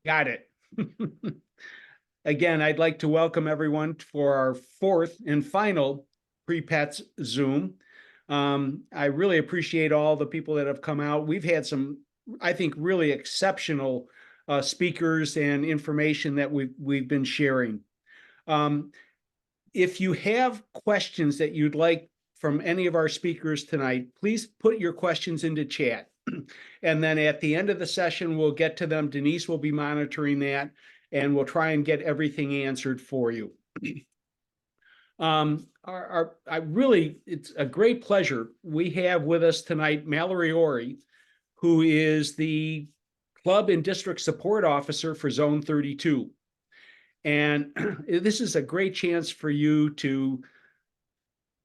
Got it. Again, I'd like to welcome everyone for our fourth and final Pre-Pets Zoom. I really appreciate all the people that have come out. We've had some, I think, really exceptional speakers and information that we've been sharing. Um, if you have questions that you'd like from any of our speakers tonight, please put your questions into chat. And then at the end of the session, we'll get to them. Denise will be monitoring that, and we'll try and get everything answered for you. It's a great pleasure. We have with us tonight Mallory Ori, who is the Club and District Support Officer for Zone 32. And this is a great chance for you to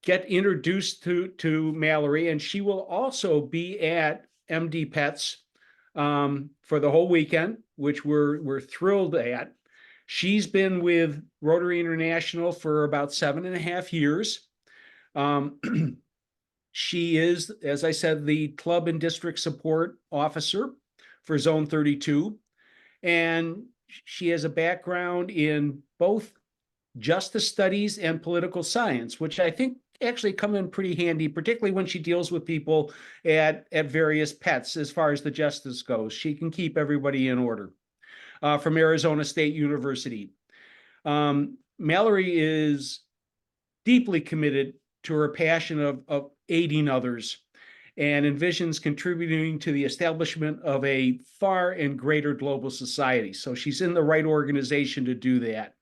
get introduced to Mallory, and she will also be at MD Pets for the whole weekend, which we're thrilled at. She's been with Rotary International for about 7.5 years. She is, as I said, the Club and District Support Officer for Zone 32, and she has a background in both justice studies and political science, which I think actually come in pretty handy, particularly when she deals with people at various pets as far as the justice goes. She can keep everybody in order. From Arizona State University. Mallory is deeply committed to her passion of aiding others and envisions contributing to the establishment of a far and greater global society. So she's in the right organization to do that.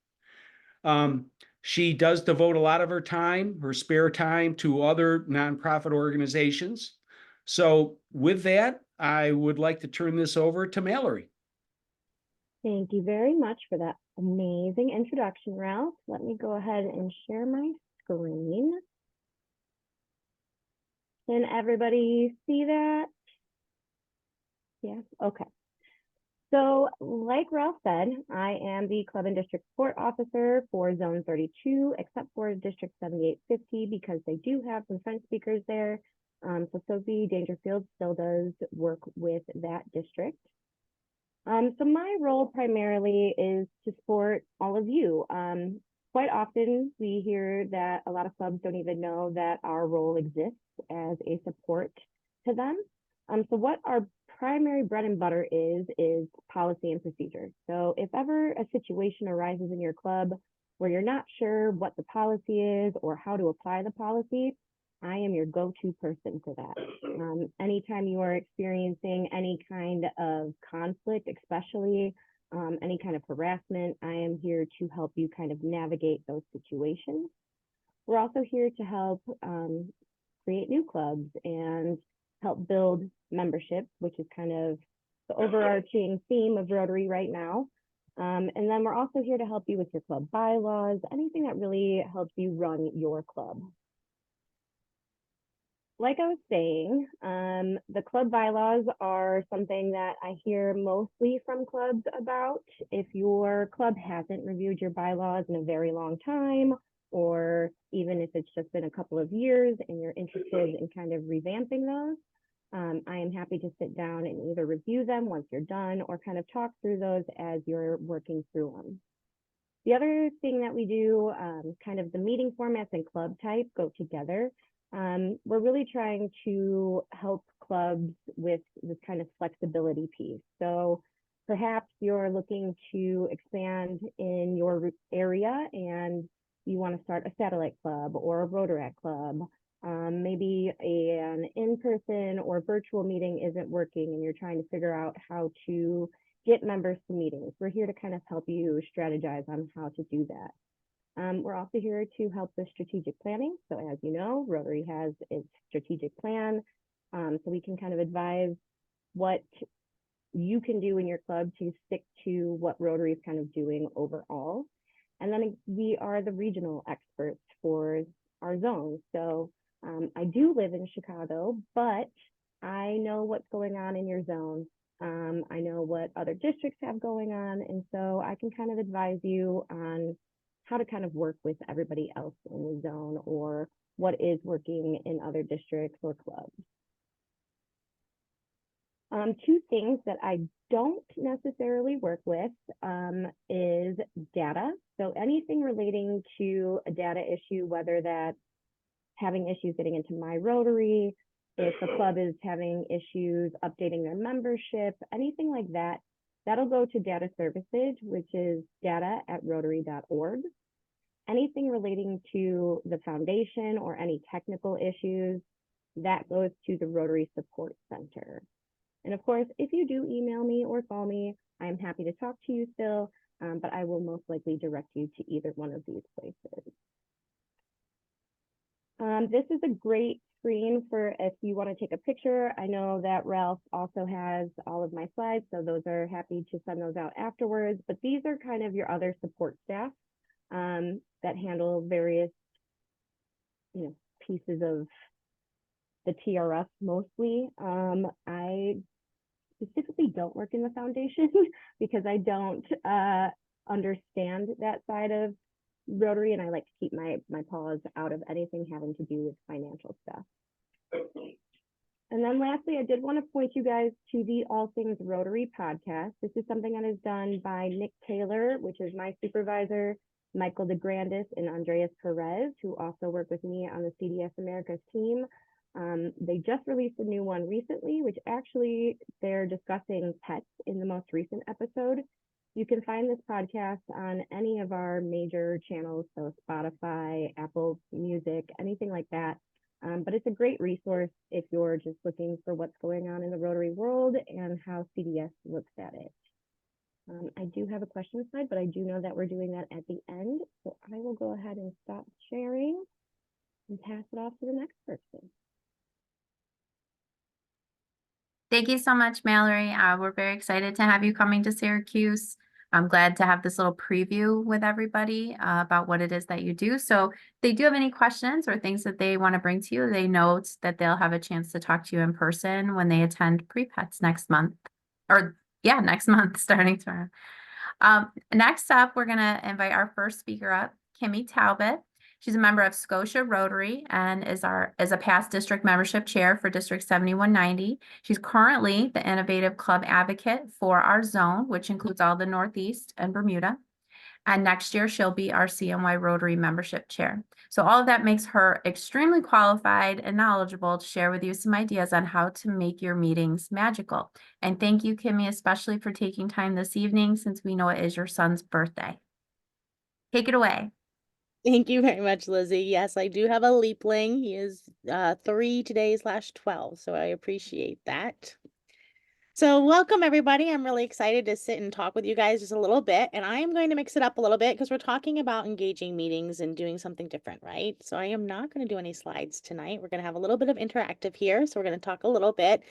She does devote a lot of her time, her spare time, to other nonprofit organizations. So with that, I would like to turn this over to Mallory. Thank you very much for that amazing introduction, Ralph. Let me go ahead and share my screen. Can everybody see that? Yes, okay. So like Ralph said, I am the Club and District Support Officer for Zone 32, except for District 7850, because they do have some French speakers there. So Sophie Dangerfield still does work with that district. So my role primarily is to support all of you. Quite often we hear that a lot of clubs don't even know that our role exists as a support to them. So what our primary bread and butter is policy and procedure. So if ever a situation arises in your club where you're not sure what the policy is or how to apply the policy, I am your go-to person for that. Anytime you are experiencing any kind of conflict, especially any kind of harassment, I am here to help you kind of navigate those situations. We're also here to help create new clubs and help build membership, which is kind of the overarching theme of Rotary right now. And then we're also here to help you with your club bylaws, anything that really helps you run your club. Like I was saying, the club bylaws are something that I hear mostly from clubs about. If your club hasn't reviewed your bylaws in a very long time, or even if it's just been a couple of years and you're interested in kind of revamping those, I am happy to sit down and either review them once you're done or kind of talk through those as you're working through them. The other thing that we do, kind of the meeting formats and club type go together. We're really trying to help clubs with this kind of flexibility piece. So perhaps you're looking to expand in your area and you want to start a satellite club or a Rotaract club. Maybe an in-person or virtual meeting isn't working and you're trying to figure out how to get members to meetings. We're here to kind of help you strategize on how to do that. We're also here to help with strategic planning. So as you know, Rotary has its strategic plan. So we can kind of advise what you can do in your club to stick to what Rotary is kind of doing overall. And then we are the regional experts for our zone. So I do live in Chicago, but I know what's going on in your zone. I know what other districts have going on. And so I can kind of advise you on how to kind of work with everybody else in the zone or what is working in other districts or clubs. Two things that I don't necessarily work with is data. So anything relating to a data issue, whether that's having issues getting into my Rotary, if the club is having issues updating their membership, anything like that, that'll go to data services, which is data@rotary.org. Anything relating to the foundation or any technical issues, that goes to the Rotary Support Center. And of course, if you do email me or call me, I'm happy to talk to you still, but I will most likely direct you to either one of these places. This is a great screen for if you want to take a picture. I know that Ralph also has all of my slides, so those are happy to send those out afterwards. But these are kind of your other support staff that handle various, pieces of the TRF mostly. I specifically don't work in the foundation because I don't understand that side of Rotary, and I like to keep my paws out of anything having to do with financial stuff. And then lastly, I did want to point you guys to the All Things Rotary podcast. This is something that is done by Nick Taylor, which is my supervisor, Michael DeGrandis, and Andreas Perez, who also work with me on the CDS Americas team. They just released a new one recently, which actually they're discussing pets in the most recent episode. You can find this podcast on any of our major channels, so Spotify, Apple Music, anything like that. But it's a great resource if you're just looking for what's going on in the Rotary world and how CDS looks at it. I do have a question slide, but I do know that we're doing that at the end. So I will go ahead and stop sharing and pass it off to the next person. Thank you so much, Mallory. We're very excited to have you coming to Syracuse. I'm glad to have this little preview with everybody about what it is that you do. So if they do have any questions or things that they want to bring to you, they note that they'll have a chance to talk to you in person when they attend Pre-Pets next month. Next month, starting tomorrow. Next up, we're going to invite our first speaker up, Kimmy Talbot. She's a member of Scotia Rotary and is a past district membership chair for District 7190. She's currently the innovative club advocate for our zone, which includes all the Northeast and Bermuda. And next year, she'll be our CNY Rotary membership chair. So all of that makes her extremely qualified and knowledgeable to share with you some ideas on how to make your meetings magical. And thank you, Kimmy, especially for taking time this evening since we know it is your son's birthday. Take it away. Thank you very much, Lizzie. Yes, I do have a leapling. He is 3 today / 12, so I appreciate that. So welcome, everybody. I'm really excited to sit and talk with you guys just a little bit, and I am going to mix it up a little bit because we're talking about engaging meetings and doing something different, right? So I am not going to do any slides tonight. We're going to have a little bit of interactive here, so we're going to talk a little bit,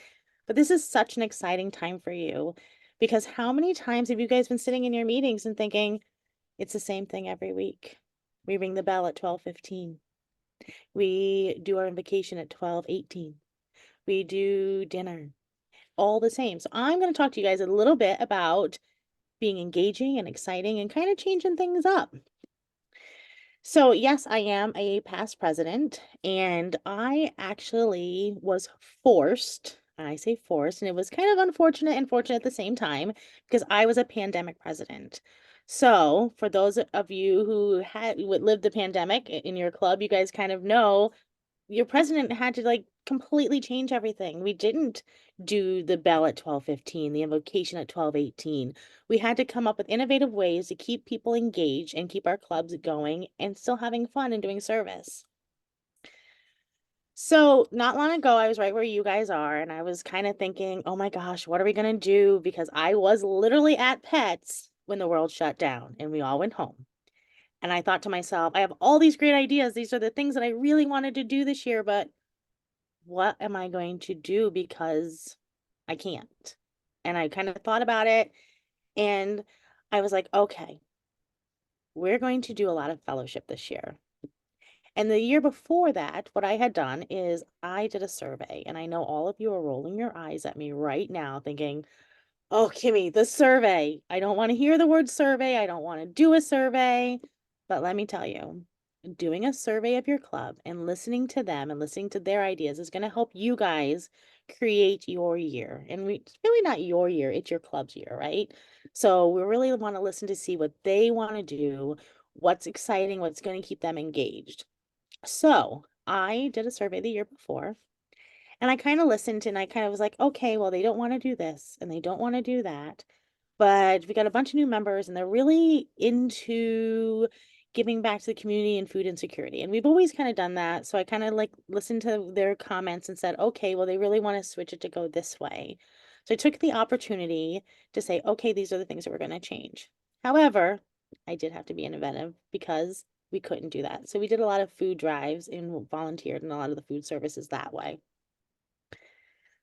but this is such an exciting time for you because how many times have you guys been sitting in your meetings and thinking, it's the same thing every week? We ring the bell at 12:15. We do our invocation at 12:18. We do dinner, all the same. So I'm going to talk to you guys a little bit about being engaging and exciting and kind of changing things up. So yes, I am a past president, and I actually was forced, and I say forced, and it was kind of unfortunate and fortunate at the same time because I was a pandemic president. So for those of you who lived the pandemic in your club, you guys kind of know your president had to like completely change everything. We didn't do the bell at 12:15, the invocation at 12:18. We had to come up with innovative ways to keep people engaged and keep our clubs going and still having fun and doing service. So not long ago, I was right where you guys are, and I was kind of thinking, oh my gosh, what are we going to do? Because I was literally at Pets when the world shut down and we all went home. And I thought to myself, I have all these great ideas. These are the things that I really wanted to do this year, but what am I going to do because I can't? And I kind of thought about it, and I was like, okay, we're going to do a lot of fellowship this year. And the year before that, what I had done is I did a survey, and I know all of you are rolling your eyes at me right now thinking, oh, Kimmy, the survey. I don't want to hear the word survey. I don't want to do a survey. But let me tell you, doing a survey of your club and listening to them and listening to their ideas is going to help you guys create your year. And it's really not your year, it's your club's year, right? So we really want to listen to see what they want to do, what's exciting, what's going to keep them engaged. So I did a survey the year before, and I kind of listened and I kind of was like, okay, well, they don't want to do this and they don't want to do that. But we got a bunch of new members and they're really into giving back to the community and food insecurity. And we've always kind of done that. So I kind of like listened to their comments and said, okay, well, they really want to switch it to go this way. So I took the opportunity to say, okay, these are the things that we're going to change. However, I did have to be inventive because we couldn't do that. So we did a lot of food drives and volunteered in a lot of the food services that way.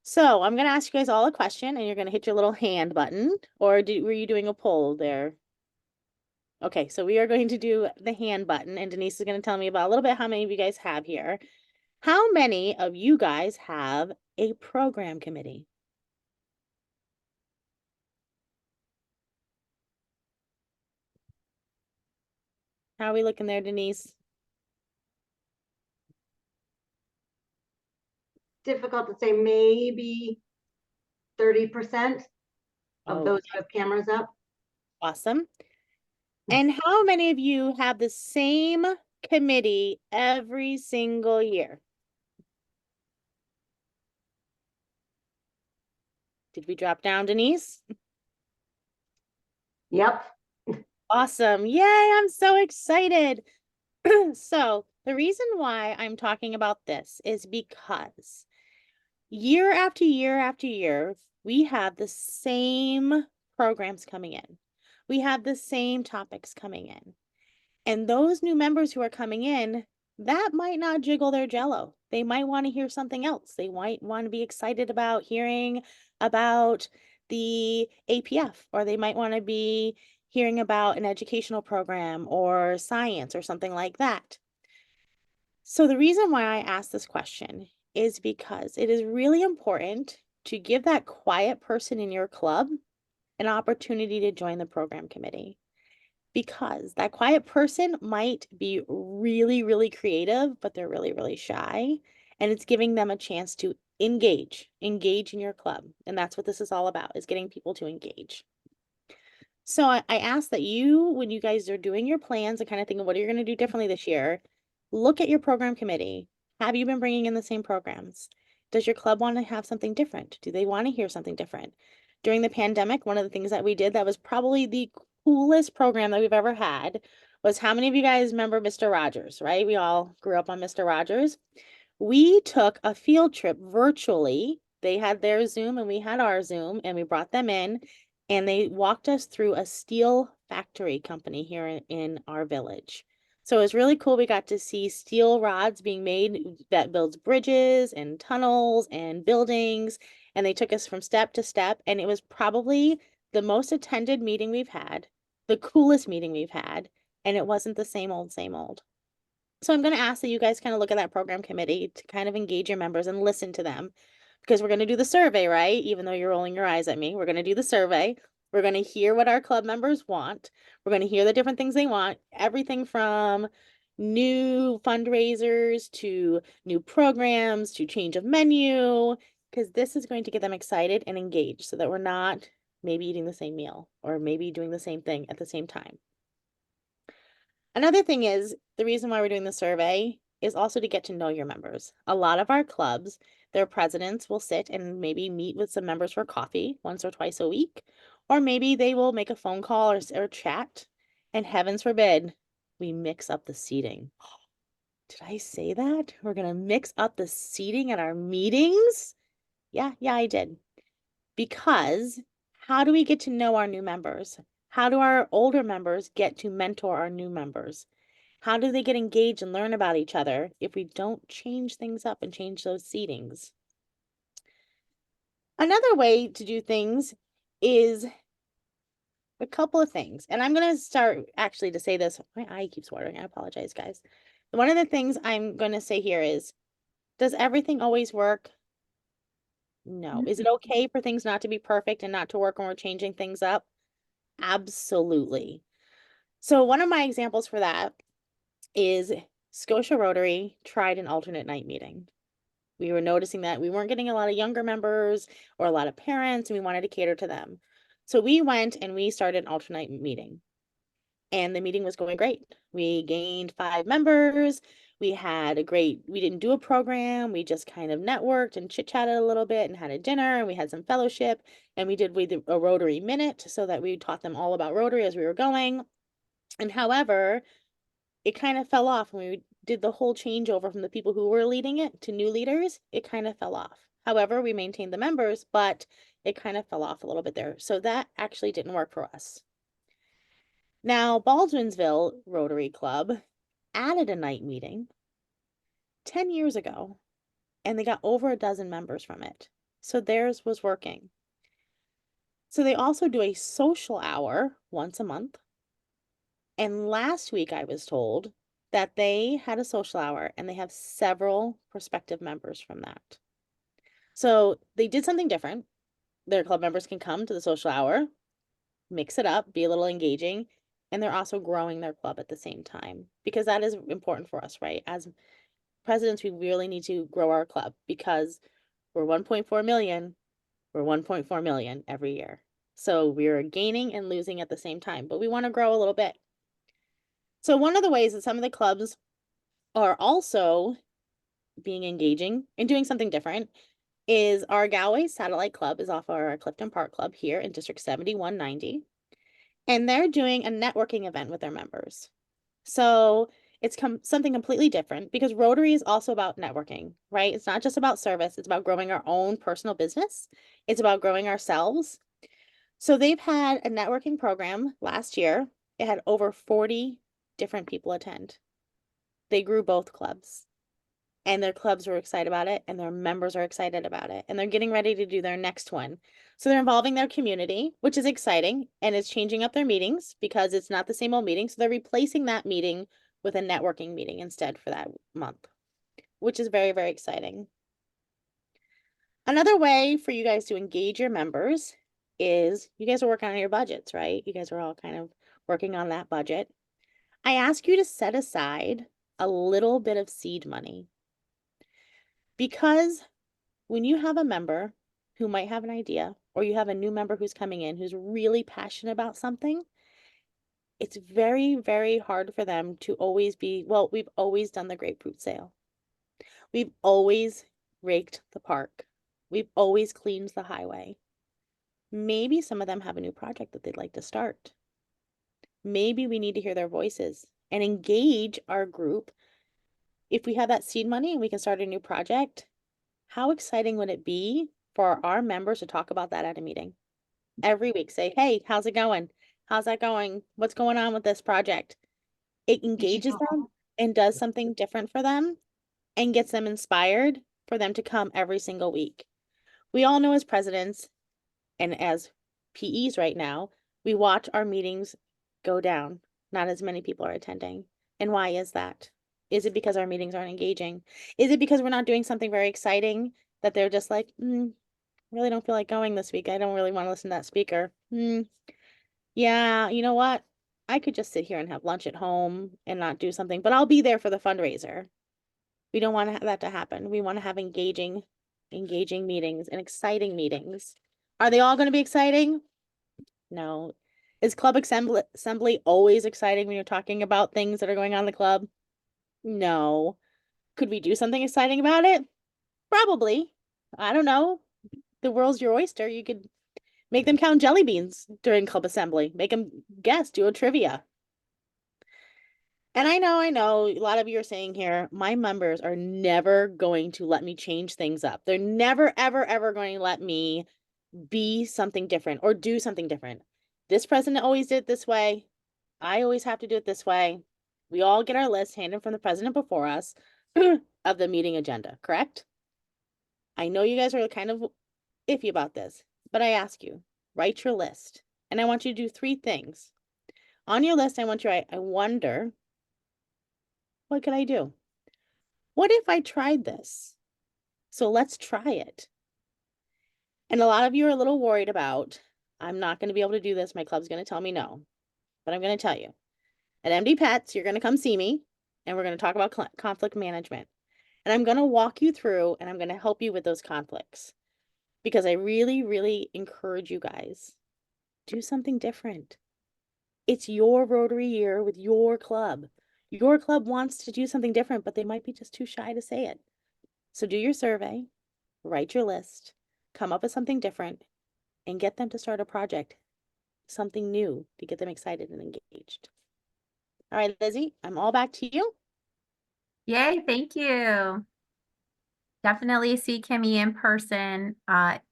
So I'm going to ask you guys all a question and you're going to hit your little hand button, or were you doing a poll there? Okay, so we are going to do the hand button and Denise is going to tell me about a little bit how many of you guys have here. How many of you guys have a program committee? How are we looking there, Denise? Difficult to say, maybe 30% of those who have cameras up. Awesome. And how many of you have the same committee every single year? Did we drop down, Denise? Yep. Awesome. Yay, I'm so excited. So the reason why I'm talking about this is because year after year after year, we have the same programs coming in. We have the same topics coming in. And those new members who are coming in, that might not jiggle their jello. They might want to hear something else. They might want to be excited about hearing about the APF, or they might want to be hearing about an educational program or science or something like that. So the reason why I asked this question is because it is really important to give that quiet person in your club an opportunity to join the program committee. Because that quiet person might be really, really creative, but they're really, really shy. And it's giving them a chance to engage in your club. And that's what this is all about, is getting people to engage. So I ask that you, when you guys are doing your plans and kind of thinking, what are you going to do differently this year? Look at your program committee. Have you been bringing in the same programs? Does your club want to have something different? Do they want to hear something different? During the pandemic, one of the things that we did that was probably the coolest program that we've ever had was, how many of you guys remember Mr. Rogers, right? We all grew up on Mr. Rogers. We took a field trip virtually. They had their Zoom and we had our Zoom, and we brought them in and they walked us through a steel factory company here in our village. So it was really cool. We got to see steel rods being made that builds bridges and tunnels and buildings. And they took us from step to step. And it was probably the most attended meeting we've had, the coolest meeting we've had. And it wasn't the same old, same old. So I'm going to ask that you guys kind of look at that program committee to kind of engage your members and listen to them, because we're going to do the survey, right? Even though you're rolling your eyes at me, we're going to do the survey. We're going to hear what our club members want. We're going to hear the different things they want, everything from new fundraisers to new programs to change of menu, because this is going to get them excited and engaged so that we're not maybe eating the same meal or maybe doing the same thing at the same time. Another thing is, the reason why we're doing the survey is also to get to know your members. A lot of our clubs, their presidents will sit and maybe meet with some members for coffee once or twice a week, or maybe they will make a phone call or chat, and heavens forbid, we mix up the seating. Did I say that? We're going to mix up the seating at our meetings? Yeah, I did. Because how do we get to know our new members? How do our older members get to mentor our new members? How do they get engaged and learn about each other if we don't change things up and change those seatings? Another way to do things is a couple of things. And I'm going to start actually to say this. My eye keeps watering. I apologize, guys. One of the things I'm going to say here is, does everything always work? No. Is it okay for things not to be perfect and not to work when we're changing things up? Absolutely. So one of my examples for that is Scotia Rotary tried an alternate night meeting. We were noticing that we weren't getting a lot of younger members or a lot of parents, and we wanted to cater to them. So we went and we started an alternate meeting. And the meeting was going great. We gained 5 members. We didn't do a program. We just kind of networked and chit-chatted a little bit and had a dinner, and we had some fellowship, and we did a Rotary minute so that we taught them all about Rotary as we were going. And however, it kind of fell off when we did the whole changeover from the people who were leading it to new leaders. It kind of fell off. However, we maintained the members, but it kind of fell off a little bit there. So that actually didn't work for us. Now, Baldwinsville Rotary Club added a night meeting 10 years ago, and they got over a dozen members from it. So theirs was working. So they also do a social hour once a month. And last week I was told that they had a social hour and they have several prospective members from that. So they did something different. Their club members can come to the social hour, mix it up, be a little engaging, and they're also growing their club at the same time, because that is important for us, right? As presidents, we really need to grow our club because we're 1.4 million, we're 1.4 million every year. So we're gaining and losing at the same time, but we want to grow a little bit. So one of the ways that some of the clubs are also being engaging and doing something different is our Galway Satellite Club is off our Clifton Park Club here in District 7190. And they're doing a networking event with their members. So it's something completely different, because Rotary is also about networking, right? It's not just about service. It's about growing our own personal business. It's about growing ourselves. So they've had a networking program last year. It had over 40 different people attend. They grew both clubs, and their clubs were excited about it, and their members are excited about it, and they're getting ready to do their next one. So they're involving their community, which is exciting, and it's changing up their meetings because it's not the same old meeting. So they're replacing that meeting with a networking meeting instead for that month, which is very, very exciting. Another way for you guys to engage your members is you guys are working on your budgets, right? You guys are all kind of working on that budget. I ask you to set aside a little bit of seed money, because when you have a member who might have an idea, or you have a new member who's coming in who's really passionate about something, it's very, very hard for them to always be, well, we've always done the grapefruit sale. We've always raked the park. We've always cleaned the highway. Maybe some of them have a new project that they'd like to start. Maybe we need to hear their voices and engage our group. If we have that seed money and we can start a new project, how exciting would it be for our members to talk about that at a meeting? Every week, say, hey, how's it going? How's that going? What's going on with this project? It engages them and does something different for them and gets them inspired for them to come every single week. We all know as presidents and as PEs right now, we watch our meetings go down. Not as many people are attending. And why is that? Is it because our meetings aren't engaging? Is it because we're not doing something very exciting that they're just like, really don't feel like going this week. I don't really want to listen to that speaker. Yeah, you know what? I could just sit here and have lunch at home and not do something, but I'll be there for the fundraiser. We don't want that to happen. We want to have engaging meetings and exciting meetings. Are they all going to be exciting? No. Is club assembly always exciting when you're talking about things that are going on in the club? No. Could we do something exciting about it? Probably. I don't know. The world's your oyster. You could make them count jelly beans during club assembly. Make them guess, do a trivia. And I know, a lot of you are saying here, my members are never going to let me change things up. They're never, ever, ever going to let me be something different or do something different. This president always did it this way. I always have to do it this way. We all get our list handed from the president before us of the meeting agenda, correct? I know you guys are kind of iffy about this, but I ask you, write your list. And I want you to do 3 things. On your list, I want you to write, I wonder, what could I do? What if I tried this? So let's try it. And a lot of you are a little worried about, I'm not going to be able to do this. My club's going to tell me no. But I'm going to tell you, at MD Pets, you're going to come see me. and we're going to talk about conflict management. And I'm going to walk you through and I'm going to help you with those conflicts because I really, really encourage you guys, do something different. It's your Rotary year with your club. Your club wants to do something different, but they might be just too shy to say it. So do your survey, write your list, come up with something different, and get them to start a project, something new to get them excited and engaged. All right, Lizzie, I'm all back to you. Yay, thank you. Definitely see Kimmy in person.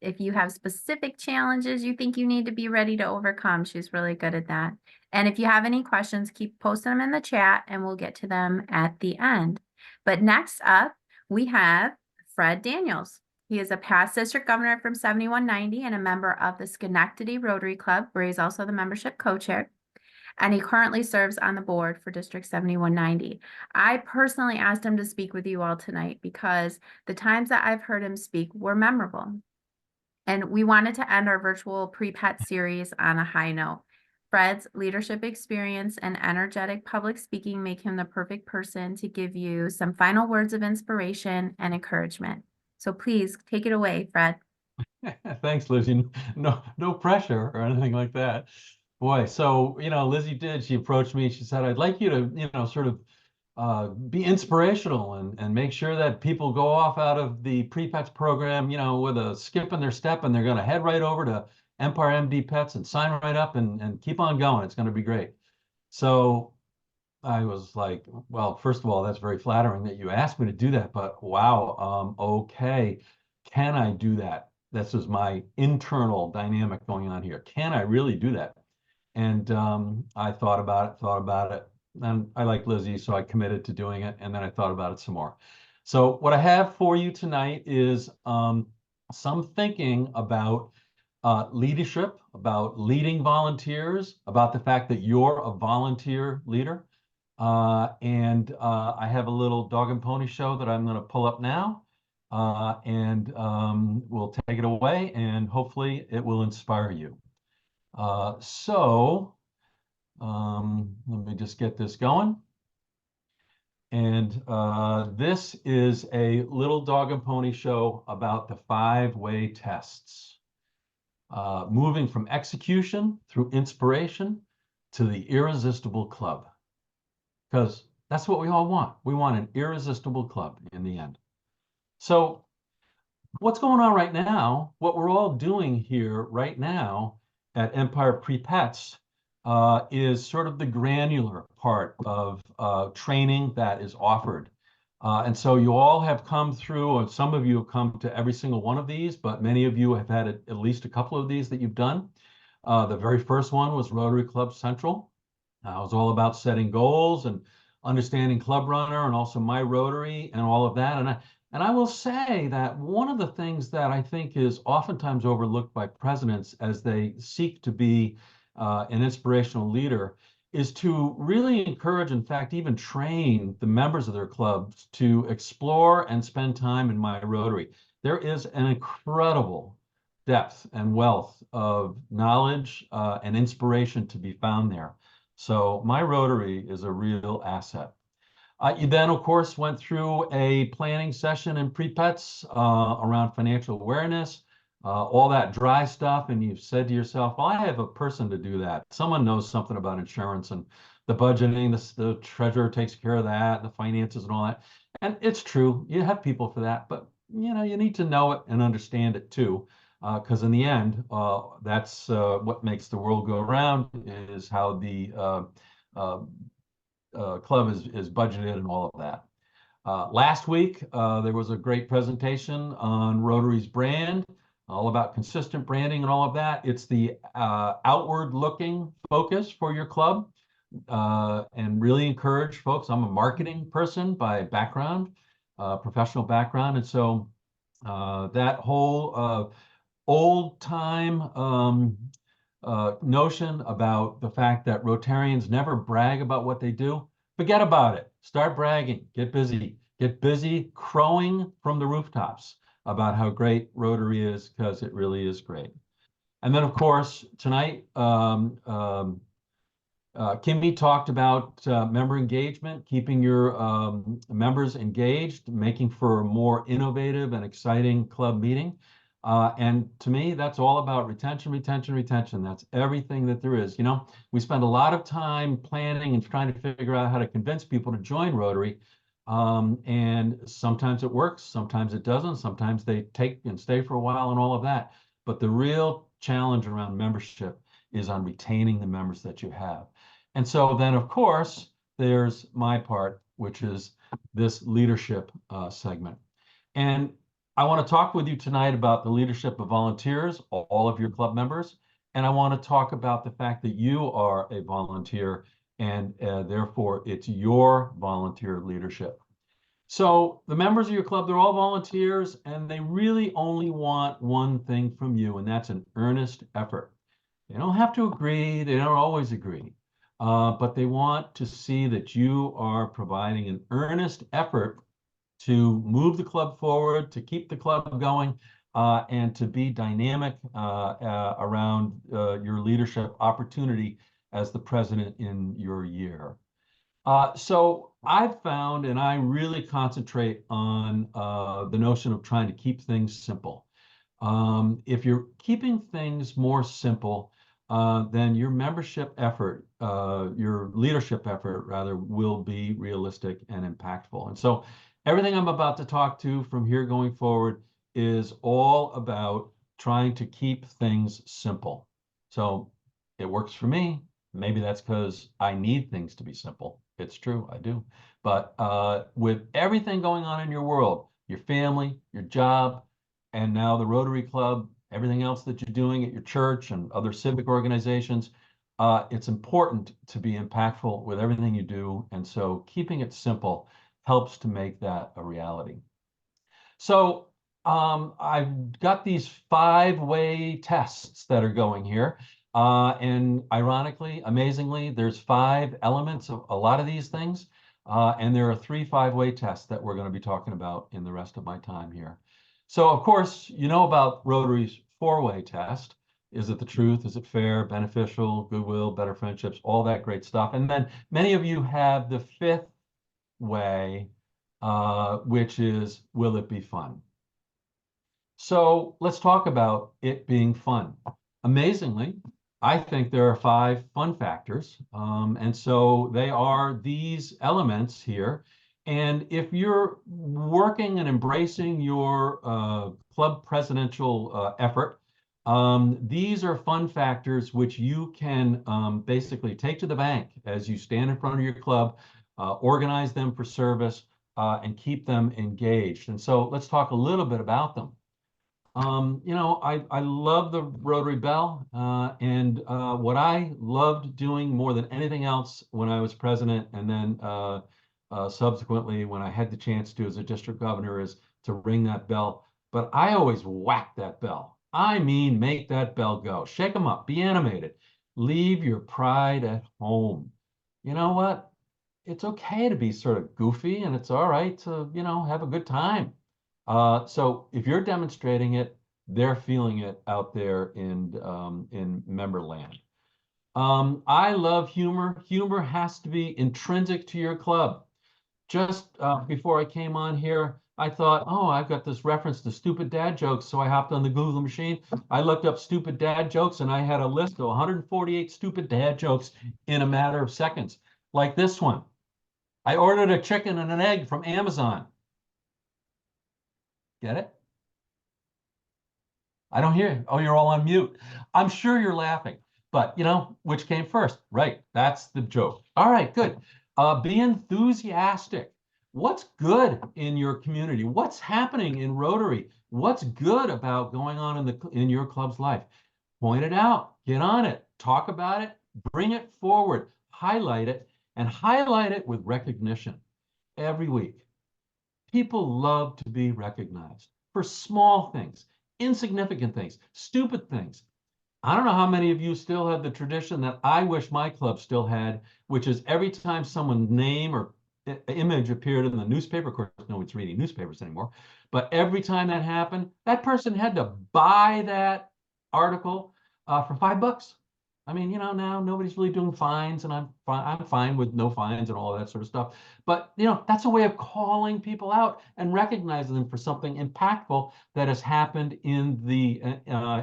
If you have specific challenges you think you need to be ready to overcome, she's really good at that. And if you have any questions, keep posting them in the chat and we'll get to them at the end. But next up, we have Fred Daniels. He is a past district governor from 7190 and a member of the Schenectady Rotary Club, where he's also the membership co-chair. And he currently serves on the board for District 7190. I personally asked him to speak with you all tonight because the times that I've heard him speak were memorable. And we wanted to end our virtual pre-pet series on a high note. Fred's leadership experience and energetic public speaking make him the perfect person to give you some final words of inspiration and encouragement. So please take it away, Fred. Thanks, Lizzie. No pressure or anything like that. Boy, so, Lizzie did, she approached me, she said, I'd like you to, sort of be inspirational and make sure that people go off out of the pre-pets program, with a skip in their step and they're going to head right over to Empire MD Pets and sign right up and keep on going. It's going to be great. So I was like, well, first of all, that's very flattering that you asked me to do that, but wow, okay, can I do that? This is my internal dynamic going on here. Can I really do that? And I thought about it, and I like Lizzie, so I committed to doing it, and then I thought about it some more. So what I have for you tonight is some thinking about leadership, about leading volunteers, about the fact that you're a volunteer leader. And I have a little dog and pony show that I'm going to pull up now, and we'll take it away, and hopefully it will inspire you. Let me just get this going. And this is a little dog and pony show about the 5-way tests. Moving from execution through inspiration to the irresistible club. Because that's what we all want. We want an irresistible club in the end. So what's going on right now, what we're all doing here right now at Empire Pre-Pets is sort of the granular part of training that is offered. And so you all have come through, or some of you have come to every single one of these, but many of you have had at least a couple of these that you've done. The very first one was Rotary Club Central. It was all about setting goals and understanding Club Runner and also My Rotary and all of that. And I will say that one of the things that I think is oftentimes overlooked by presidents as they seek to be an inspirational leader is to really encourage, in fact, even train the members of their clubs to explore and spend time in My Rotary. There is an incredible depth and wealth of knowledge and inspiration to be found there. So My Rotary is a real asset. You then, of course, went through a planning session in pre-pets around financial awareness, all that dry stuff, and you've said to yourself, well, I have a person to do that. Someone knows something about insurance and the budgeting, the treasurer takes care of that, the finances and all that. And it's true, you have people for that, but you need to know it and understand it too. Because in the end, that's what makes the world go around, is how the club is budgeted and all of that. Last week, there was a great presentation on Rotary's brand, all about consistent branding and all of that. It's the outward-looking focus for your club, and really encourage folks. I'm a marketing person by background, professional background, and so that whole old-time notion about the fact that Rotarians never brag about what they do, forget about it. Start bragging. Get busy crowing from the rooftops about how great Rotary is, because it really is great. And then, of course, tonight, Kimmy talked about member engagement, keeping your members engaged, making for a more innovative and exciting club meeting. And to me, that's all about retention, retention, retention. That's everything that there is. You know, we spend a lot of time planning and trying to figure out how to convince people to join Rotary. And sometimes it works, sometimes it doesn't. Sometimes they take and stay for a while and all of that. But the real challenge around membership is on retaining the members that you have. And so then, of course, there's my part, which is this leadership segment. And I want to talk with you tonight about the leadership of volunteers, all of your club members. And I want to talk about the fact that you are a volunteer and therefore it's your volunteer leadership. So the members of your club, they're all volunteers and they really only want one thing from you, and that's an earnest effort. They don't have to agree, they don't always agree, but they want to see that you are providing an earnest effort to move the club forward, to keep the club going, and to be dynamic around your leadership opportunity as the president in your year. So I've found, and I really concentrate on the notion of trying to keep things simple. If you're keeping things more simple, then your membership effort, your leadership effort rather, will be realistic and impactful. And so everything I'm about to talk to from here going forward is all about trying to keep things simple. So it works for me. Maybe that's because I need things to be simple. It's true, I do. But with everything going on in your world, your family, your job, and now the Rotary Club, everything else that you're doing at your church and other civic organizations, it's important to be impactful with everything you do. And so keeping it simple helps to make that a reality. So I've got these 5-way tests that are going here. And ironically, amazingly, there's 5 elements of a lot of these things. And there are 3 5-way tests that we're going to be talking about in the rest of my time here. So of course, you know about Rotary's 4-way test. Is it the truth? Is it fair, beneficial, goodwill, better friendships, all that great stuff. And then many of you have the 5th way, which is, will it be fun? So let's talk about it being fun. Amazingly, I think there are 5 fun factors. And so they are these elements here. And if you're working and embracing your club presidential effort, these are fun factors which you can basically take to the bank as you stand in front of your club, organize them for service, and keep them engaged. And so let's talk a little bit about them. You know, I love the Rotary Bell, and what I loved doing more than anything else when I was president, and then subsequently when I had the chance to as a district governor, is to ring that bell. But I always whack that bell. I mean, make that bell go. Shake them up, be animated. Leave your pride at home. You know what? It's okay to be sort of goofy, and it's all right to, you know, have a good time. So if you're demonstrating it, they're feeling it out there in member land. I love humor. Humor has to be intrinsic to your club. Just before I came on here, I thought, oh, I've got this reference to stupid dad jokes. So I hopped on the Google machine. I looked up stupid dad jokes, and I had a list of 148 stupid dad jokes in a matter of seconds. Like this one. I ordered a chicken and an egg from Amazon. Get it? I don't hear you. Oh, you're all on mute. I'm sure you're laughing, but you know, which came first? Right. That's the joke. All right, good. Be enthusiastic. What's good in your community? What's happening in Rotary? What's good about going on in your club's life? Point it out, get on it, talk about it, bring it forward, highlight it, and highlight it with recognition every week. People love to be recognized for small things, insignificant things, stupid things. I don't know how many of you still have the tradition that I wish my club still had, which is every time someone's name or image appeared in the newspaper, of course, no one's reading newspapers anymore, but every time that happened, that person had to buy that article for $5. I mean, now nobody's really doing fines, and I'm fine with no fines and all that sort of stuff. But, that's a way of calling people out and recognizing them for something impactful that has happened in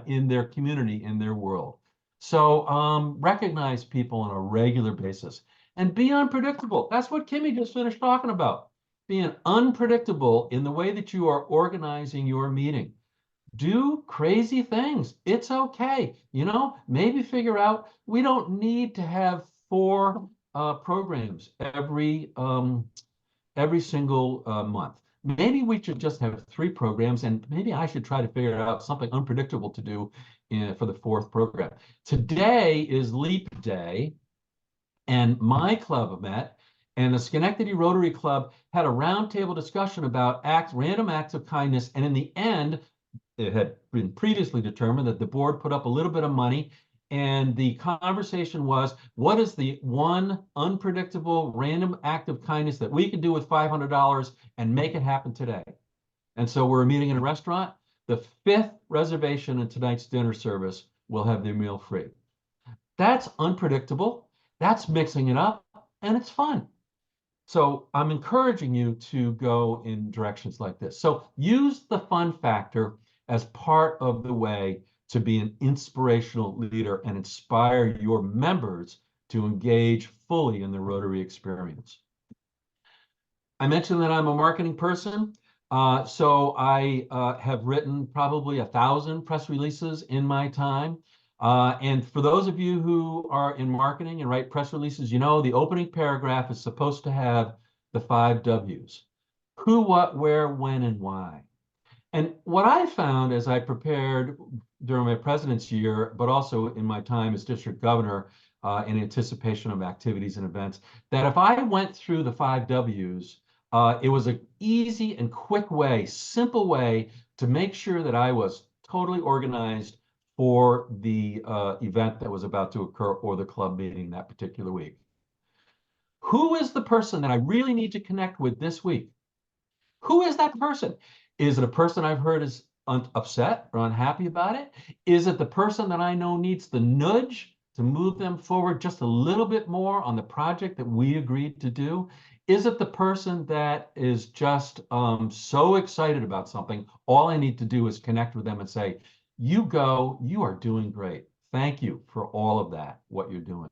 in their community, in their world. So recognize people on a regular basis and be unpredictable. That's what Kimmy just finished talking about. Being unpredictable in the way that you are organizing your meeting. Do crazy things. It's okay. Maybe figure out we don't need to have 4 programs every single month. Maybe we should just have 3 programs, and maybe I should try to figure out something unpredictable to do for the 4th program. Today is Leap Day, and my club met, and the Schenectady Rotary Club had a roundtable discussion about random acts of kindness, and in the end, it had been previously determined that the board put up a little bit of money, and the conversation was, what is the one unpredictable random act of kindness that we can do with $500 and make it happen today? And so we're meeting in a restaurant. The 5th reservation in tonight's dinner service will have their meal free. That's unpredictable. That's mixing it up, and it's fun. So I'm encouraging you to go in directions like this. So use the fun factor as part of the way to be an inspirational leader and inspire your members to engage fully in the Rotary experience. I mentioned that I'm a marketing person. So I have written probably 1,000 press releases in my time. And for those of you who are in marketing and write press releases, the opening paragraph is supposed to have the 5 W's. Who, what, where, when, and why. And what I found as I prepared during my president's year, but also in my time as district governor in anticipation of activities and events, that if I went through the 5 W's, it was an easy and quick way, simple way to make sure that I was totally organized for the event that was about to occur or the club meeting that particular week. Who is the person that I really need to connect with this week? Who is that person? Is it a person I've heard is upset or unhappy about it? Is it the person that I know needs the nudge to move them forward just a little bit more on the project that we agreed to do? Is it the person that is just so excited about something? All I need to do is connect with them and say, you go, you are doing great. Thank you for all of that, what you're doing.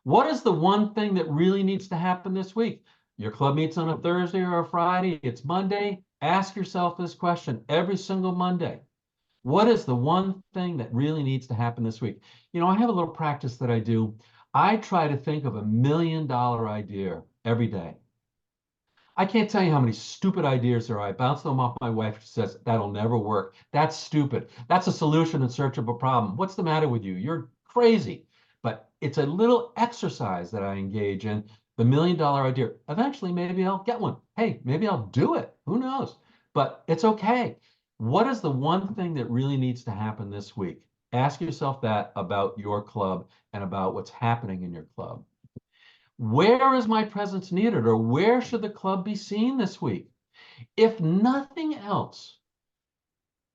What is the one thing that really needs to happen this week? Your club meets on a Thursday or a Friday, it's Monday. Ask yourself this question every single Monday. What is the one thing that really needs to happen this week? I have a little practice that I do. I try to think of $1 million idea every day. I can't tell you how many stupid ideas there are. I bounce them off my wife. She says, that'll never work. That's stupid. That's a solution in search of a problem. What's the matter with you? You're crazy. But it's a little exercise that I engage in, the $1 million idea. Eventually, maybe I'll get one. Hey, maybe I'll do it. Who knows? But it's okay. What is the one thing that really needs to happen this week? Ask yourself that about your club and about what's happening in your club. Where is my presence needed, or where should the club be seen this week? If nothing else,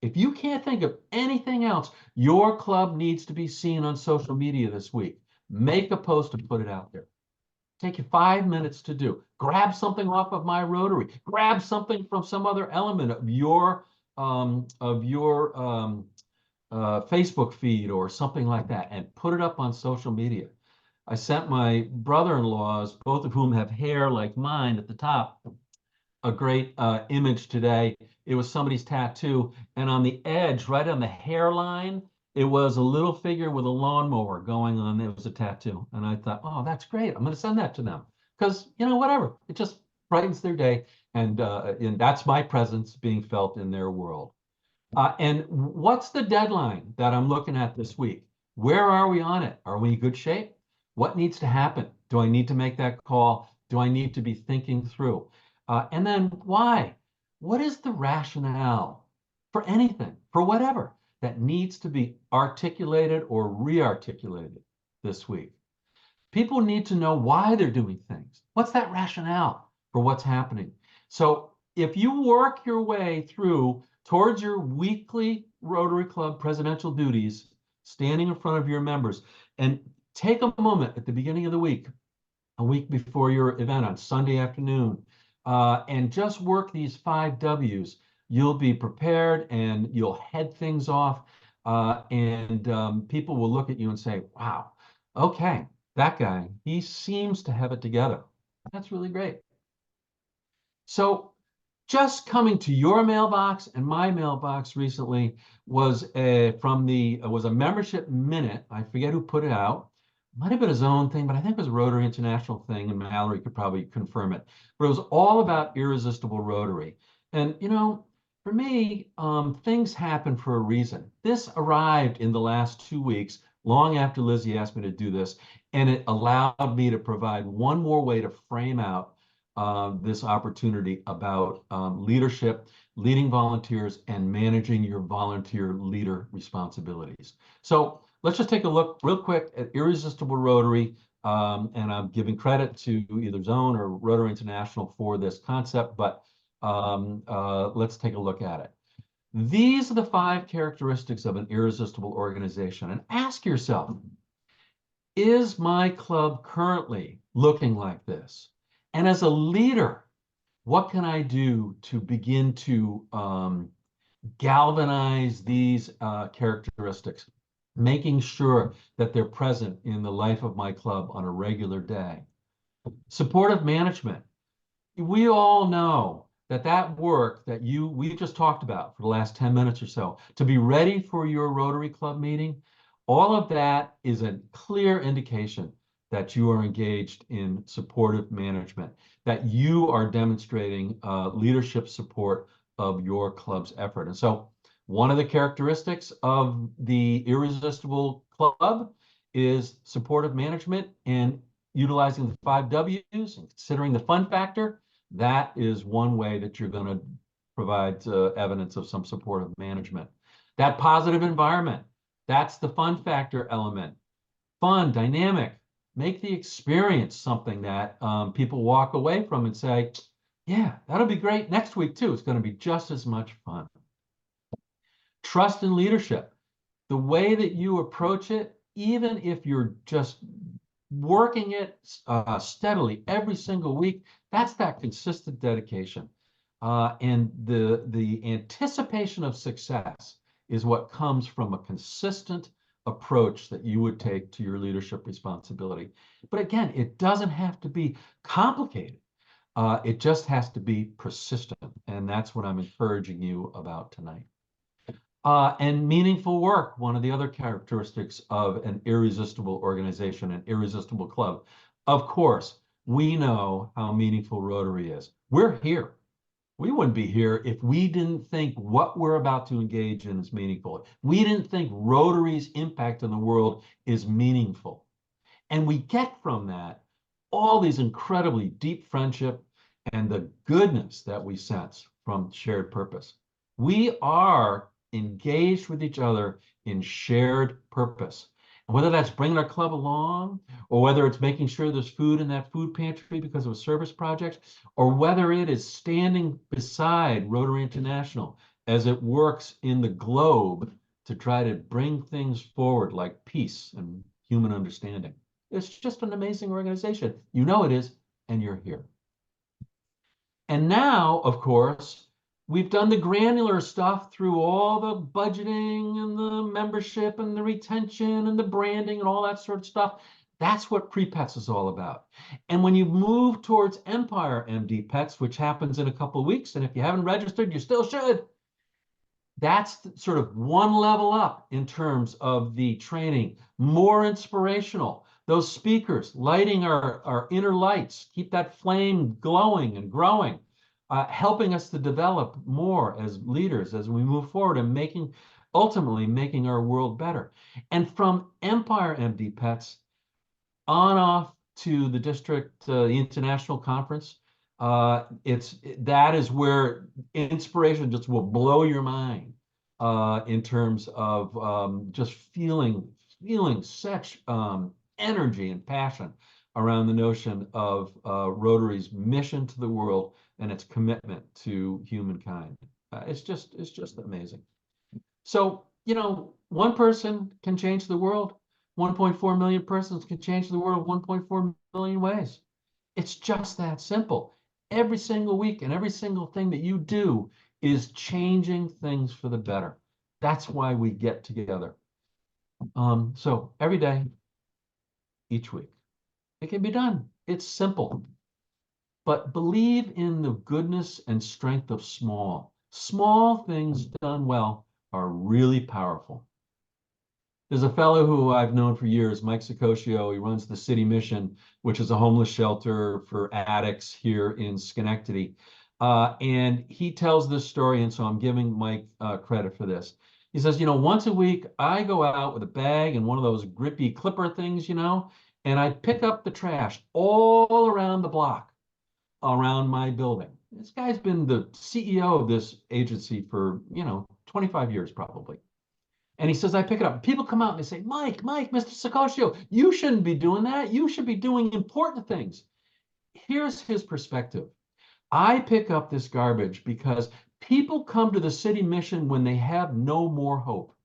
if you can't think of anything else, your club needs to be seen on social media this week. Make a post and put it out there. Take you 5 minutes to do. Grab something off of My Rotary. Grab something from some other element of your Facebook feed or something like that, and put it up on social media. I sent my brother-in-laws, both of whom have hair like mine at the top, a great image today. It was somebody's tattoo, and on the edge, right on the hairline, it was a little figure with a lawnmower going on. It was a tattoo, and I thought, oh, that's great. I'm going to send that to them because, whatever. It just brightens their day, and that's my presence being felt in their world. And what's the deadline that I'm looking at this week? Where are we on it? Are we in good shape? What needs to happen? Do I need to make that call? Do I need to be thinking through? And then why? What is the rationale for anything, for whatever, that needs to be articulated or re-articulated this week? People need to know why they're doing things. What's that rationale for what's happening? So if you work your way through towards your weekly Rotary Club presidential duties, standing in front of your members, and take a moment at the beginning of the week, a week before your event on Sunday afternoon, and just work these 5 W's. You'll be prepared and you'll head things off, and people will look at you and say, wow, okay, that guy, he seems to have it together. That's really great. So just coming to your mailbox and my mailbox recently was a membership minute. I forget who put it out. Might have been his own thing, but I think it was a Rotary International thing, and Mallory could probably confirm it. But it was all about irresistible Rotary. And you know, for me, things happen for a reason. This arrived in the last 2 weeks, long after Lizzie asked me to do this, and it allowed me to provide one more way to frame out this opportunity about leadership, leading volunteers, and managing your volunteer leader responsibilities. So let's just take a look real quick at Irresistible Rotary, and I'm giving credit to either Zone or Rotary International for this concept, but let's take a look at it. These are the 5 characteristics of an irresistible organization, and ask yourself, is my club currently looking like this? And as a leader, what can I do to begin to galvanize these characteristics, making sure that they're present in the life of my club on a regular day? Supportive management. We all know that work that we just talked about for the last 10 minutes or so, to be ready for your Rotary Club meeting, all of that is a clear indication that you are engaged in supportive management, that you are demonstrating leadership support of your club's effort. And so one of the characteristics of the Irresistible Club is supportive management, and utilizing the 5 W's and considering the fun factor. That is one way that you're going to provide evidence of some supportive management. That positive environment, that's the fun factor element. Fun, dynamic, make the experience something that people walk away from and say, yeah, that'll be great next week too. It's going to be just as much fun. Trust in leadership. The way that you approach it, even if you're just working it steadily every single week, that's that consistent dedication. And the anticipation of success is what comes from a consistent approach that you would take to your leadership responsibility. But again, it doesn't have to be complicated. It just has to be persistent. And that's what I'm encouraging you about tonight. And meaningful work, one of the other characteristics of an irresistible organization, an irresistible club. Of course, we know how meaningful Rotary is. We're here. We wouldn't be here if we didn't think what we're about to engage in is meaningful. We didn't think Rotary's impact in the world is meaningful. And we get from that all these incredibly deep friendship and the goodness that we sense from shared purpose. We are engaged with each other in shared purpose. And whether that's bringing our club along, or whether it's making sure there's food in that food pantry because of a service project, or whether it is standing beside Rotary International as it works in the globe to try to bring things forward like peace and human understanding. It's just an amazing organization. You know it is, and you're here. And now, of course, we've done the granular stuff through all the budgeting and the membership and the retention and the branding and all that sort of stuff. That's what Pre-Pets is all about. And when you move towards Empire MD Pets, which happens in a couple of weeks, and if you haven't registered, you still should. That's sort of one level up in terms of the training, more inspirational. Those speakers lighting our inner lights, keep that flame glowing and growing. Helping us to develop more as leaders as we move forward and ultimately making our world better. And from Empire MD Pets on off to the district, the international conference, that is where inspiration just will blow your mind in terms of just feeling such energy and passion around the notion of Rotary's mission to the world and its commitment to humankind. It's just amazing. So you know, one person can change the world. 1.4 million persons can change the world 1.4 million ways. It's just that simple. Every single week and every single thing that you do is changing things for the better. That's why we get together. So every day, each week, it can be done. It's simple. But believe in the goodness and strength of small. Small things done well are really powerful. There's a fellow who I've known for years, Mike Sicosio. He runs the City Mission, which is a homeless shelter for addicts here in Schenectady. And he tells this story, and so I'm giving Mike credit for this. He says, you know, once a week, I go out with a bag and one of those grippy clipper things, you know, and I pick up the trash all around the block, around my building. This guy's been the CEO of this agency for, you know, 25 years probably. And he says, I pick it up. People come out and they say, Mike, Mr. Sicosio, you shouldn't be doing that. You should be doing important things. Here's his perspective. I pick up this garbage because people come to the City Mission when they have no more hope.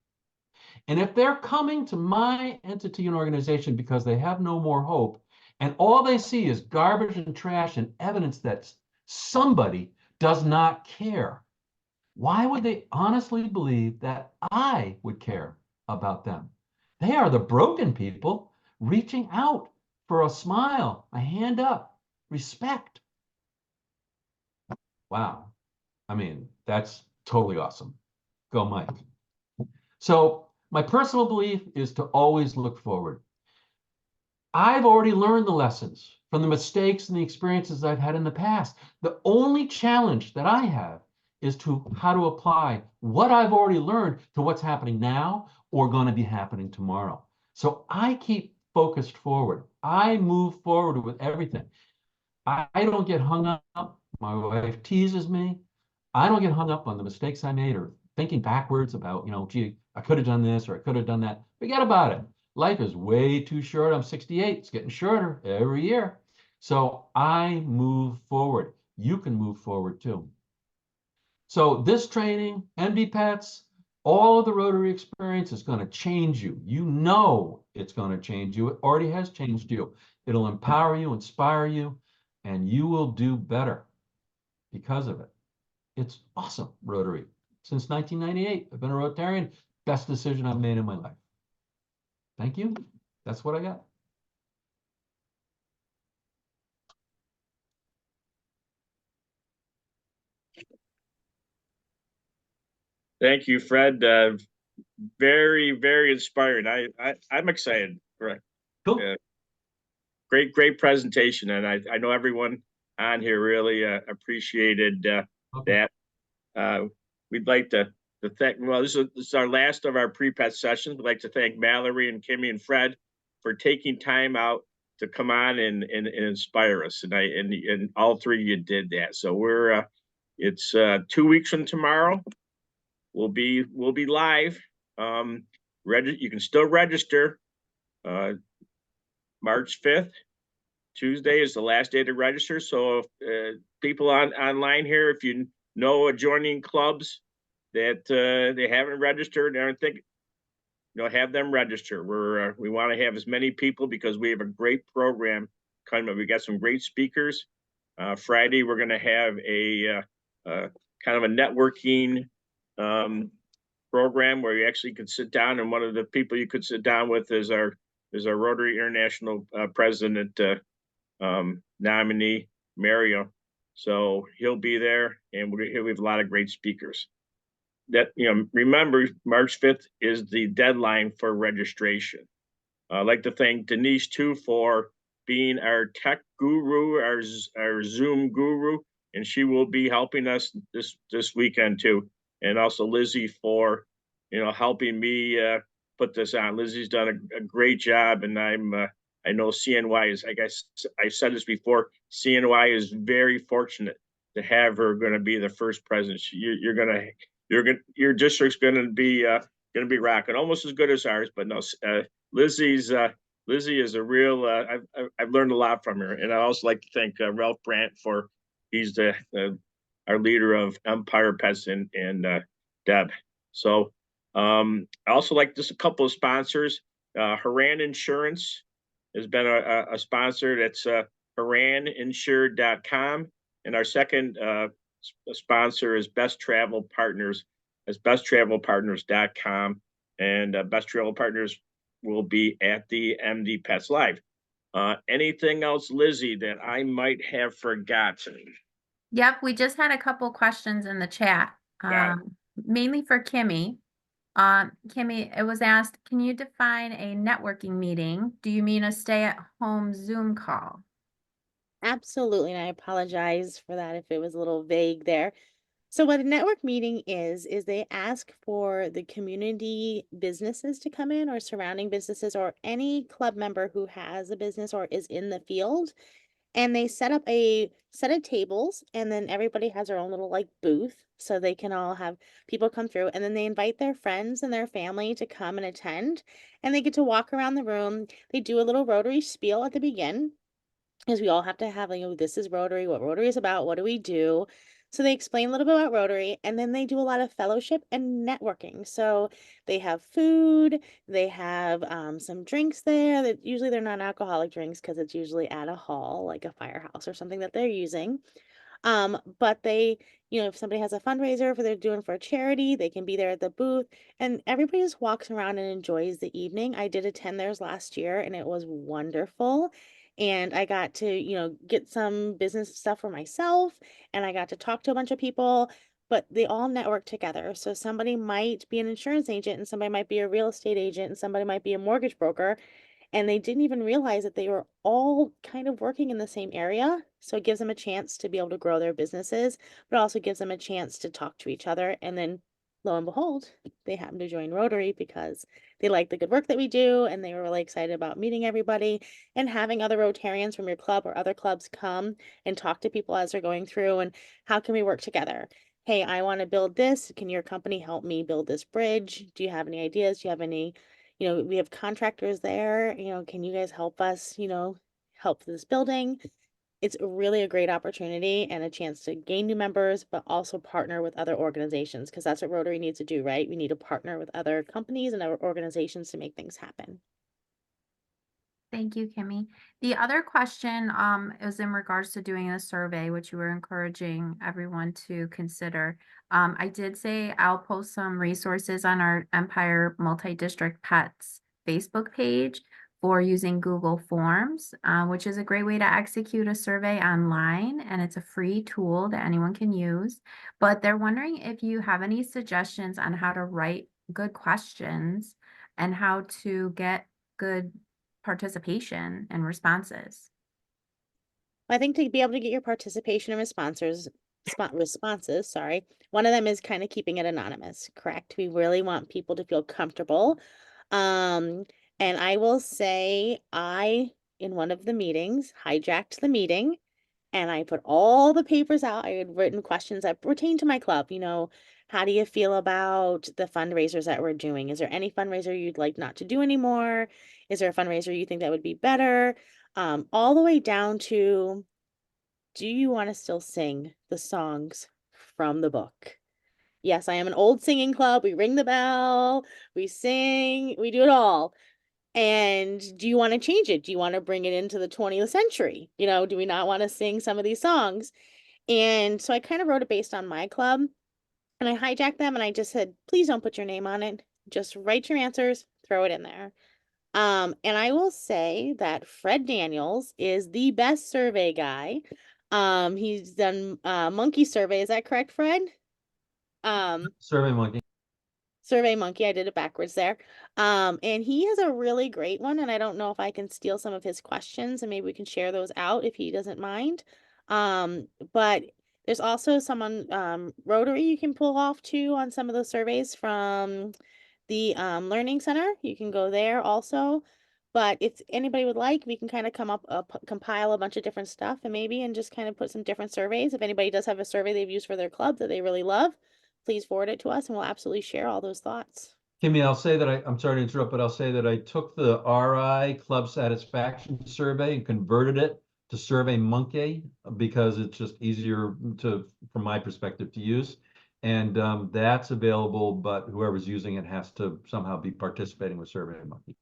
And if they're coming to my entity and organization because they have no more hope, and all they see is garbage and trash and evidence that somebody does not care, why would they honestly believe that I would care about them? They are the broken people reaching out for a smile, a hand up, respect. Wow. I mean, that's totally awesome. Go, Mike. So my personal belief is to always look forward. I've already learned the lessons from the mistakes and the experiences I've had in the past. The only challenge that I have is to how to apply what I've already learned to what's happening now or going to be happening tomorrow. So I keep focused forward. I move forward with everything. I don't get hung up. My wife teases me. I don't get hung up on the mistakes I made or thinking backwards about, you know, gee, I could have done this or I could have done that. Forget about it. Life is way too short. I'm 68. It's getting shorter every year. So I move forward. You can move forward too. So this training, MDPETs, all of the Rotary experience is going to change you. You know it's going to change you. It already has changed you. It'll empower you, inspire you, and you will do better because of it. It's awesome, Rotary. Since 1998, I've been a Rotarian. Best decision I've made in my life. Thank you. That's what I got. Thank you, Fred. Very, very inspiring. I'm excited. Right. Cool. Great presentation, and I know everyone on here really appreciated that. We'd like to thank. Well, this is our last of our pre-pet sessions. We'd like to thank Mallory and Kimmy and Fred for taking time out to come on and inspire us, and all three of you did that. So we're it's 2 weeks from tomorrow. We'll be live. You can still register. March 5th, Tuesday is the last day to register. So if people online here, if you know adjoining clubs that they haven't registered and aren't thinking, you know, have them register. We want to have as many people because we have a great program coming up. We got some great speakers. Friday we're going to have a kind of a networking program where you actually could sit down, and one of the people you could sit down with is our Rotary International president nominee, Mario. So he'll be there, and we have a lot of great speakers. That, you know, remember, March 5th is the deadline for registration. I'd like to thank Denise too for being our tech guru, our Zoom guru, and she will be helping us this weekend too. And also Lizzie for, you know, helping me put this on. Lizzie's done a great job, and I know CNY is, I guess I said this before, CNY is very fortunate to have her going to be the first president. Your district's going to be rocking, almost as good as ours. But no, Lizzie is a real. I've learned a lot from her, and I also like to thank Ralph Brandt for he's our leader of Empire Pets and Deb. So I also like just a couple of sponsors. Haran Insurance has been a sponsor. That's haraninsured.com. And our second sponsor is Best Travel Partners. That's besttravelpartners.com. And Best Travel Partners will be at the MD Pets Live. Anything else, Lizzie, that I might have forgotten? Yep, we just had a couple questions in the chat, Got it. mainly for Kimmy. Kimmy, it was asked, can you define a networking meeting? Do you mean a stay-at-home Zoom call? Absolutely, and I apologize for that if it was a little vague there. So what a network meeting is they ask for the community businesses to come in, or surrounding businesses, or any club member who has a business or is in the field. And they set up a set of tables, and then everybody has their own little like booth, so they can all have people come through, and then they invite their friends and their family to come and attend, and they get to walk around the room. They do a little Rotary spiel at the beginning, because we all have to have, this is Rotary, what Rotary is about, what do we do? So they explain a little bit about Rotary, and then they do a lot of fellowship and networking. So they have food, they have some drinks there. That usually they're non-alcoholic drinks, because it's usually at a hall, like a firehouse or something that they're using. But they, if somebody has a fundraiser for they're doing for a charity, they can be there at the booth, and everybody just walks around and enjoys the evening. I did attend theirs last year, and it was wonderful. And I got to, get some business stuff for myself, and I got to talk to a bunch of people, but they all network together. So somebody might be an insurance agent, and somebody might be a real estate agent, and somebody might be a mortgage broker, and they didn't even realize that they were all kind of working in the same area. So it gives them a chance to be able to grow their businesses, but also gives them a chance to talk to each other. And then lo and behold, they happen to join Rotary because they like the good work that we do, and they were really excited about meeting everybody and having other Rotarians from your club or other clubs come and talk to people as they're going through, and how can we work together? Hey, I want to build this. Can your company help me build this bridge? Do you have any ideas? Do you have any, we have contractors there, can you guys help us, help this building? It's really a great opportunity and a chance to gain new members, but also partner with other organizations, because that's what Rotary needs to do, right? We need to partner with other companies and other organizations to make things happen. Thank you, Kimmy. The other question is in regards to doing a survey, which you were encouraging everyone to consider. I did say I'll post some resources on our Empire Multi-District Pets Facebook page for using Google Forms, which is a great way to execute a survey online, and it's a free tool that anyone can use. But they're wondering if you have any suggestions on how to write good questions and how to get good participation and responses. I think to be able to get your participation and responses, sorry, one of them is kind of keeping it anonymous, correct? We really want people to feel comfortable. And I will say, in one of the meetings, hijacked the meeting, and I put all the papers out. I had written questions that pertain to my club. How do you feel about the fundraisers that we're doing? Is there any fundraiser you'd like not to do anymore? Is there a fundraiser you think that would be better? All the way down to, do you want to still sing the songs from the book? Yes, I am an old singing club. We ring the bell, we sing, we do it all. And do you want to change it? Do you want to bring it into the 20th century? Do we not want to sing some of these songs? And so I kind of wrote it based on my club, and I hijacked them, and I just said, please don't put your name on it. Just write your answers, throw it in there. And I will say that Fred Daniels is the best survey guy. He's done monkey survey. Is that correct, Fred? Survey Monkey. Survey Monkey, I did it backwards there. And he has a really great one, and I don't know if I can steal some of his questions, and maybe we can share those out if he doesn't mind. But there's also someone, Rotary, you can pull off too on some of those surveys from the Learning Center. You can go there also. But if anybody would like, we can kind of compile a bunch of different stuff, and just kind of put some different surveys. If anybody does have a survey they've used for their club that they really love, please forward it to us, and we'll absolutely share all those thoughts. Kimmy, I'll say that I'm sorry to interrupt, but I'll say that I took the RI Club Satisfaction Survey and converted it to Survey Monkey because it's just easier from my perspective, to use. And that's available, but whoever's using it has to somehow be participating with SurveyMonkey.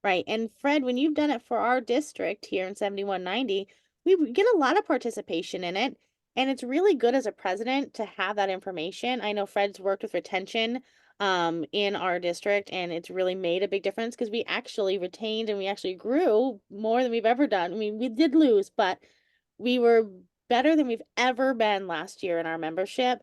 Right. And Fred, when you've done it for our district here in 7190, we get a lot of participation in it. And it's really good as a president to have that information. I know Fred's worked with retention in our district, and it's really made a big difference because we actually retained and we actually grew more than we've ever done. I mean, we did lose, but we were better than we've ever been last year in our membership.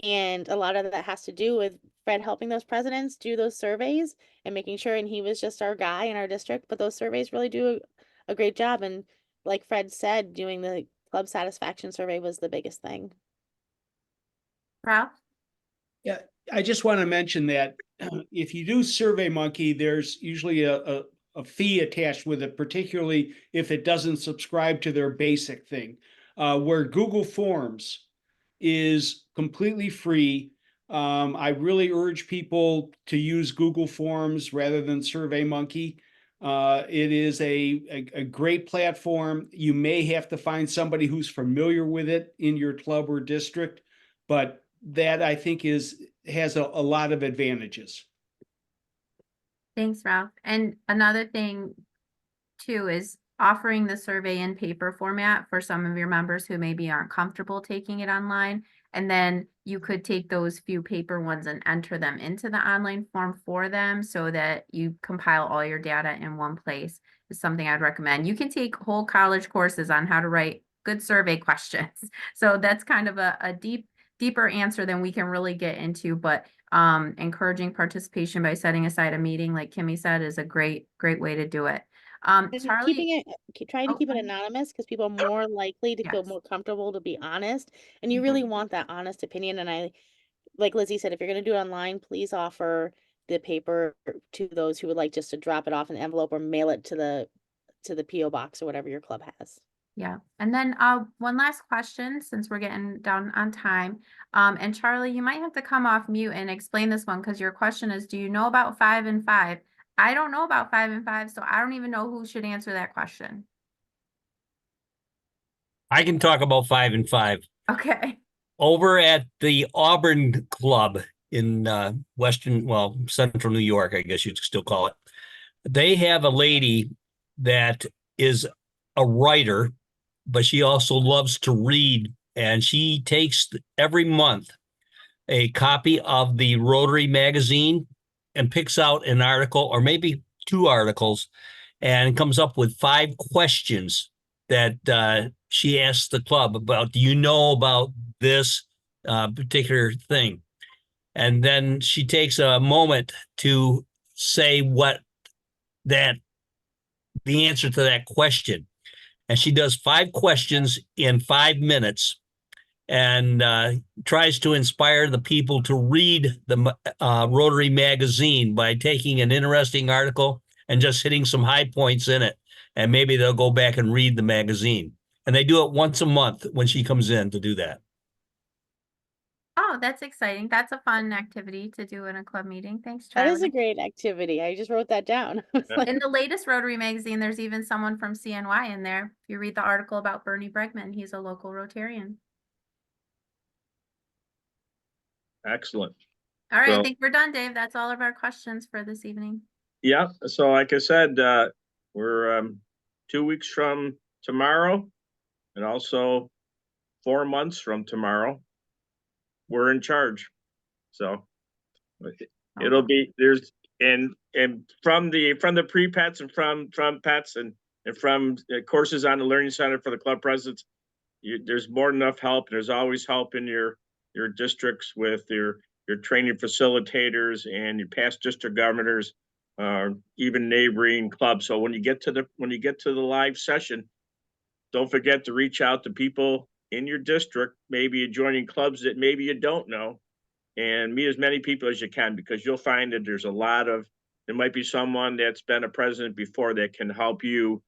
And a lot of that has to do with Fred helping those presidents do those surveys and making sure, and he was just our guy in our district, but those surveys really do a great job. And like Fred said, doing the club satisfaction survey was the biggest thing. Ralph? Yeah, I just want to mention that if you do SurveyMonkey, there's usually a fee attached with it, particularly if it doesn't subscribe to their basic thing. Where Google Forms is completely free. I really urge people to use Google Forms rather than SurveyMonkey. It is a great platform. You may have to find somebody who's familiar with it in your club or district, but that I think has a lot of advantages. Thanks, Ralph. And another thing too is offering the survey in paper format for some of your members who maybe aren't comfortable taking it online. And then you could take those few paper ones and enter them into the online form for them so that you compile all your data in one place is something I'd recommend. You can take whole college courses on how to write good survey questions. So that's kind of a deeper answer than we can really get into, but encouraging participation by setting aside a meeting, like Kimmy said, is a great way to do it. And Charlie, trying to oh, keep it go ahead. anonymous because people are more likely to feel Yes. more comfortable to be honest. And you Mhm. really want that honest opinion. And I, like Lizzie said, if you're going to do it online, please offer the paper to those who would like just to drop it off in an envelope or mail it to the PO box or whatever your club has. Yeah. And then one last question since we're getting down on time. And Charlie, you might have to come off mute and explain this one because your question is, do you know about 5 and 5? I don't know about 5 and 5, so I don't even know who should answer that question. I can talk about 5 and 5. Okay. Over at the Auburn Club in central New York, I guess you'd still call it. They have a lady that is a writer, but she also loves to read. And she takes every month a copy of the Rotary magazine and picks out an article or maybe 2 articles and comes up with 5 questions that she asks the club about. Do you know about this particular thing? And then she takes a moment to say what the answer to that question. And she does 5 questions in 5 minutes and tries to inspire the people to read the Rotary magazine by taking an interesting article and just hitting some high points in it. And maybe they'll go back and read the magazine. And they do it once a month when she comes in to do that. Oh, that's exciting. That's a fun activity to do in a club meeting. Thanks, That is a Charlie. great activity. I just wrote that down. I was Yeah. like, In the latest Rotary magazine, there's even someone from CNY in there. If you read the article about Bernie Bregman, he's a local Rotarian. Excellent. All right, I So- think we're done, Dave. That's all of our questions for this evening. Yeah, so like I said, we're 2 weeks from tomorrow and also 4 months from tomorrow. We're in charge. So it'll be and from the pre-pets and from pets and from courses on the Learning Center for the club presidents, there's more than enough help. There's always help in your districts with your training facilitators and your past district governors, even neighboring clubs. So when you get to the live session, don't forget to reach out to people in your district, maybe joining clubs that maybe you don't know, and meet as many people as you can, because you'll find that there might be someone that's been a president before that can help you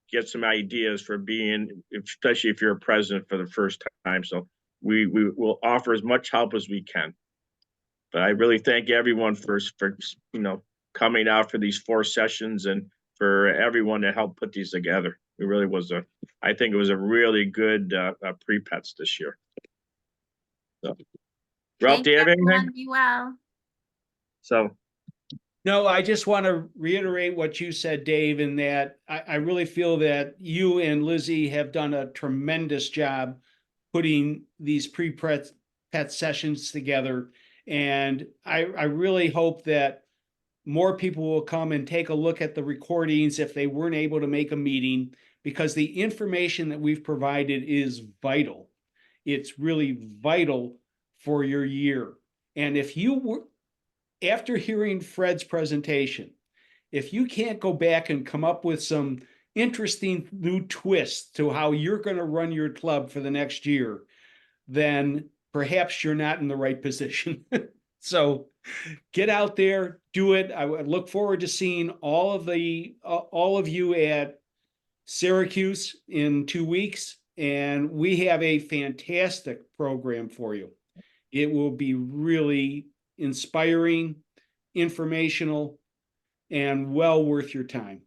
get some ideas for being, especially if you're a president for the first time. So we will offer as much help as we can. But I really thank everyone for coming out for these 4 sessions and for everyone that helped put these together. It really was I think it was a really good pre-pets this year. So Ralph, Thank do you you, have anything? everyone. Be well. So, No, I just want to reiterate what you said, Dave, in that I really feel that you and Lizzie have done a tremendous job putting these pre-pet sessions together. And I really hope that more people will come and take a look at the recordings if they weren't able to make a meeting, because the information that we've provided is vital. It's really vital for your year. And if you were, after hearing Fred's presentation, if you can't go back and come up with some interesting new twists to how you're going to run your club for the next year, then perhaps you're not in the right position. So get out there, do it. I would look forward to seeing all of you at Syracuse in 2 weeks, and we have a fantastic program for you. It will be really inspiring, informational, and well worth your time.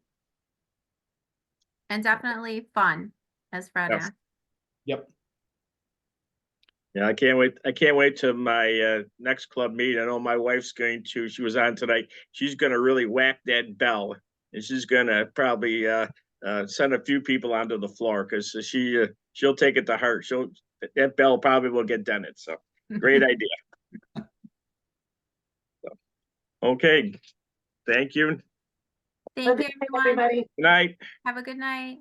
And definitely fun, as Fred Yes. asked. Yep. yeah, I can't wait. I can't wait to my next club meeting. I know my wife's going to, she was on tonight. She's going to really whack that bell, and she's going to probably send a few people onto the floor, because she'll take it to heart. That bell probably will get dented. So great idea. Okay. Thank you. Thank you, everyone. Everybody. Good night. Have a good night.